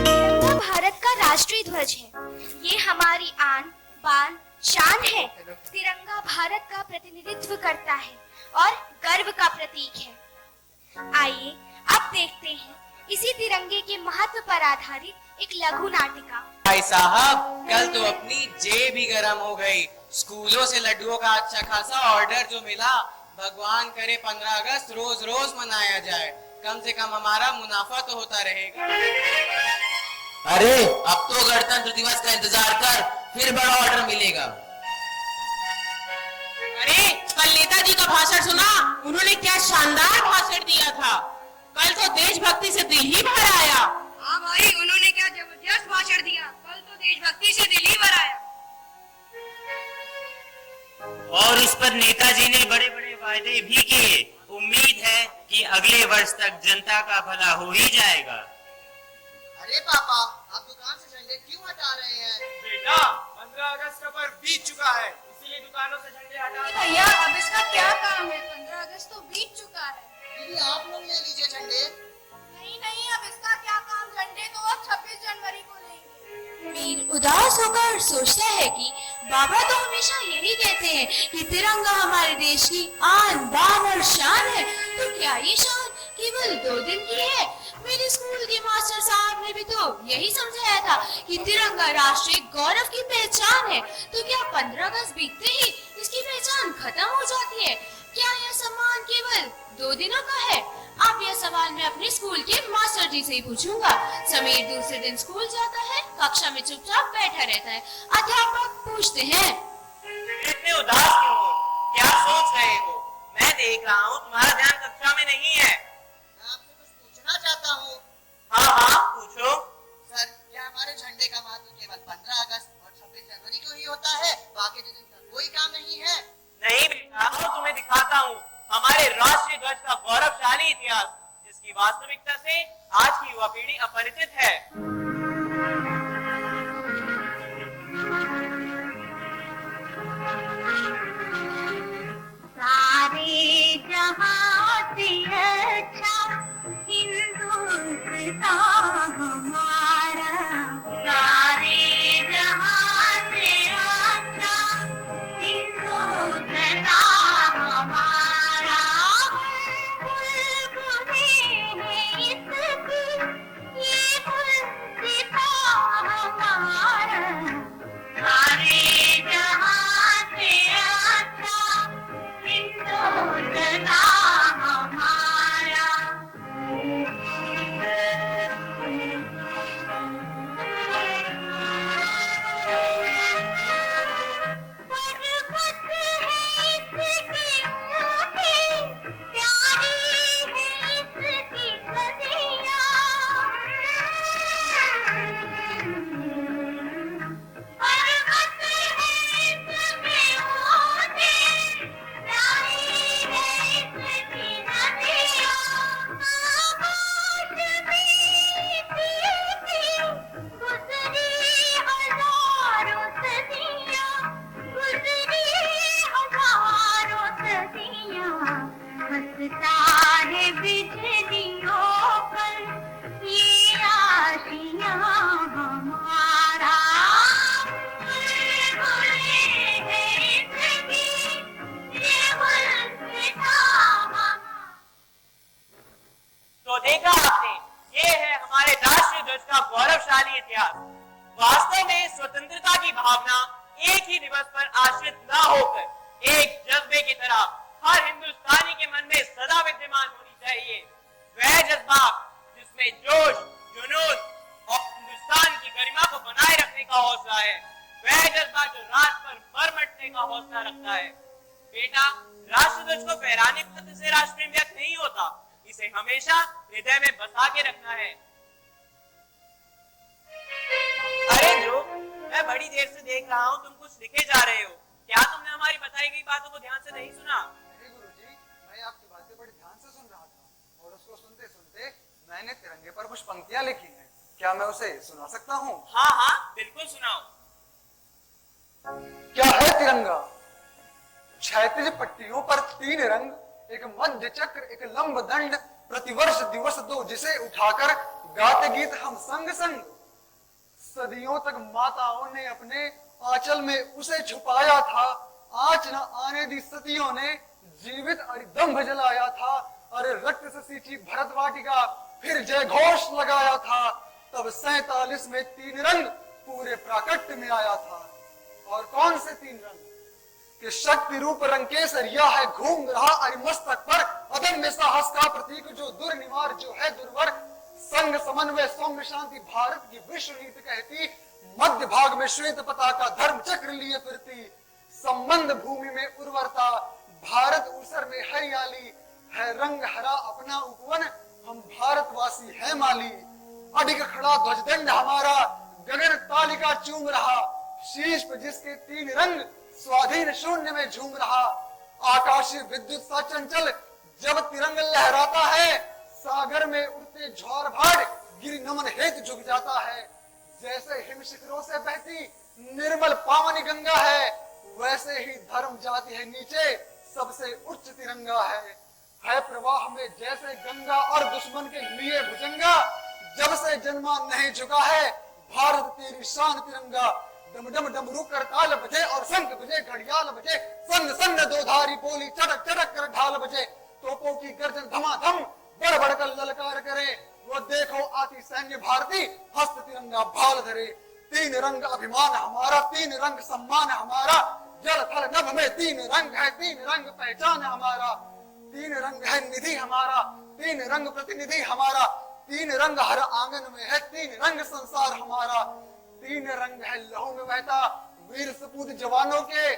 तिरंगा भारत का राष्ट्रीय ध्वज है। ये हमारी आन बान शान है। तिरंगा भारत का प्रतिनिधित्व करता है और गर्व का प्रतीक है। आइए अब देखते हैं इसी तिरंगे के महत्व पर आधारित एक लघु नाटिका। भाई साहब, कल तो अपनी जेब ही गर्म हो गई। स्कूलों से लड्डुओं का अच्छा खासा ऑर्डर जो मिला, भगवान करे 15 अगस्त रोज रोज मनाया जाए। कम से कम हमारा मुनाफा तो होता रहेगा। अरे अब तो गणतंत्र दिवस का इंतजार कर, फिर बड़ा ऑर्डर मिलेगा। अरे कल नेताजी का भाषण सुना? उन्होंने क्या शानदार भाषण दिया था। कल तो देशभक्ति से दिल ही भर आया। हाँ भाई, उन्होंने क्या जबरदस्त भाषण दिया। कल तो देशभक्ति से दिल ही भर आया। और इस पर नेताजी ने बड़े बड़े वायदे भी किए। उम्मीद है कि अगले वर्ष तक जनता का भला हो ही जाएगा। अरे पापा, आप दुकान से झंडे क्यों हटा रहे हैं? बेटा, 15 अगस्त का पर्व बीत चुका है, इसीलिए दुकानों से झंडे हटा। भैया अब इसका क्या काम है? 15 अगस्त तो बीत चुका है। दीदी आप लोग ले लीजिए झंडे। नहीं, अब इसका क्या काम? झंडे तो अब 26 जनवरी को लेंगे। वीर उदास होकर सोचता है कि बाबा तो हमेशा यही कहते हैं कि तिरंगा हमारे देश की आन बान और शान है। तो क्या ये शान केवल 2 दिन की है? मेरे स्कूल के मास्टर साहब ने भी तो यही समझाया था कि तिरंगा राष्ट्रीय गौरव की पहचान है। तो क्या 15 अगस्त बीतते ही इसकी पहचान खत्म हो जाती है? क्या यह सम्मान केवल 2 दिनों का है? अब यह सवाल मैं अपने स्कूल के मास्टर जी से ही पूछूंगा। समीर दूसरे दिन स्कूल जाता है, कक्षा में चुपचाप बैठा रहता है। अध्यापक पूछते हैं, इतने उदास क्यों हो? क्या सोच रहे हो? मैं देख रहा हूँ तुम्हारा ध्यान कक्षा में नहीं है। मैं आपसे कुछ पूछना चाहता हूँ। हाँ पूछो। सर, क्या हमारे झंडे का महत्व केवल 15 अगस्त और 26 जनवरी को ही होता है? बाकी दिन का कोई काम नहीं है? नहीं बेटा, मैं तुम्हें दिखाता हूँ हमारे राष्ट्रीय ध्वज का गौरवशाली इतिहास, जिसकी वास्तविकता से आज की युवा पीढ़ी अपरिचित है। सारे जहां से अच्छा हिंदुस्तान हमारा, सारे जहां से अच्छा हिंदुस्तान हमारा। बुलबुलें हैं इसकी, ये गुलसितां हमारा, सारे जहां से अच्छा हिंदुस्तान हमारा। पर्वत है इसकी ऊँची, प्यारी है इसकी नदियाँ। पर्वत है इसकी ऊँची, प्यारी है इसकी नदियाँ। आकाश में सीधी गुजरी हजारों सदियाँ, गुजरी हजारों सदियाँ। हंसता है बिजलियों पर ये आशियाँ हमारा। बुलबुलें हैं इसकी, ये गुलसितां हमारा। तो देखा आपने, ये है हमारे राष्ट्रीय ध्वज का गौरवशाली इतिहास। वास्तव में स्वतंत्रता की भावना एक ही दिवस पर आश्रित न होकर एक जज्बे की तरह हर हिंदुस्तानी के मन में सदा विद्यमान होनी चाहिए। वह जज्बा जिसमें जोश, जुनून और हिंदुस्तान की गरिमा को बनाए रखने का हौसला है। वह जज्बा जो रात पर मर मिटने का हौसला रखता है। बेटा, राष्ट्र ध्वज को फहराने मात्र से राष्ट्रप्रेम व्यक्त नहीं होता, इसे हमेशा हृदय में बसा के रखना है। अरे ध्रुव, मैं बड़ी देर से देख रहा हूँ तुम कुछ लिखे जा रहे हो। क्या तुमने हमारी बताई गई बातों को ध्यान से नहीं सुना? नहीं गुरुजी, मैं आपकी बातें बड़े ध्यान से सुन रहा था और उसको सुनते सुनते मैंने तिरंगे पर कुछ पंक्तियां लिखी हैं। क्या मैं उसे सुना सकता हूँ? हाँ बिल्कुल सुनाओ। क्या है तिरंगा? क्षैतिज पट्टियों पर 3 रंग, एक मध्य चक्र, एक लंब दंड, प्रतिवर्ष दिवस दो, जिसे उठाकर गाते गीत हम संग संग। सदियों तक माताओं ने अपने आंचल में उसे छुपाया था, आंच न आने दी सतियों ने जीवित अरिदम्भ जलाया था। अरे रक्त से सींची भरत वाटिका फिर जय घोष लगाया था, तब 47 में 3 रंग पूरे प्राकट्य में आया था। और कौन से 3 रंग? कि शक्ति रूप रंग केसरिया है घूम रहा अरिमस्तक पर, अदम्य साहस का प्रतीक जो दुर्निवार जो है दुर्वर। संग समन्वय सौम्य शांति भारत की विश्व नीति कहती, मध्य भाग में श्वेत पताका धर्म चक्र लिए फिरती। संबंध भूमि में उर्वरता, भारत ऊसर में हरियाली है, रंग हरा अपना उपवन, हम भारतवासी है माली। अडिग खड़ा ध्वजदंड हमारा, गगन तालिका चूम रहा, शीश पे जिसके 3 रंग स्वाधीन शून्य में झूम रहा। आकाशीय विद्युत सा चंचल जब तिरंग लहराता है, सागर में उड़ते ज्वार भाट गिरि नमन हेतु झुक जाता है। जैसे हिम शिखरों से बहती निर्मल पावनी गंगा है, वैसे ही धर्म जाति है नीचे सबसे उच्च तिरंगा है प्रवाह में जैसे गंगा और दुश्मन के लिए भुजंगा। जब से जन्मा नहीं झुका है भारत तेरी शान तिरंगा। डम डम डमरू करताल बजे और शंख बजे घड़ियाल बजे, संग संग दो धारी बोली चटक चटक कर ढाल बजे। तोपों की गर्जन धमाधम बढ़ बढ़ कर ललकार करे, वो देखो आती सैन्य भारती हस्त तिरंगा भाल धरे। 3 रंग अभिमान हमारा, 3 रंग सम्मान हमारा, जल थल नभ में 3 रंग है, 3 रंग पहचान हमारा। 3 रंग है निधि हमारा, 3 रंग प्रतिनिधि हमारा, 3 रंग हर आंगन में है, 3 रंग संसार हमारा। 3 रंग है लहू में बहता वीर सपूत जवानों के,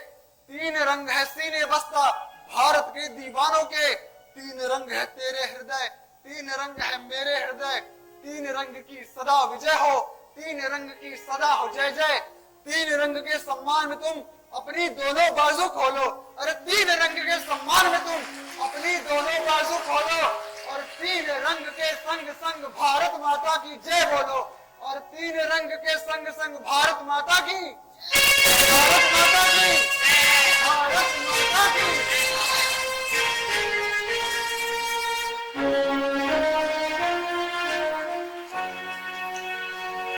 3 रंग है सीने बसता भारत के दीवानों के। 3 रंग है तेरे हृदय, 3 रंग है मेरे हृदय, 3 रंग की सदा विजय हो, 3 रंग की सदा हो जय जय। 3 रंग के सम्मान में तुम अपनी दोनों बाजू खोलो, अरे 3 रंग के सम्मान में तुम अपनी दोनों बाजू खोलो, और 3 रंग के संग संग भारत माता की जय बोलो, और 3 रंग के संग संग भारत माता की, भारत माता की, भारत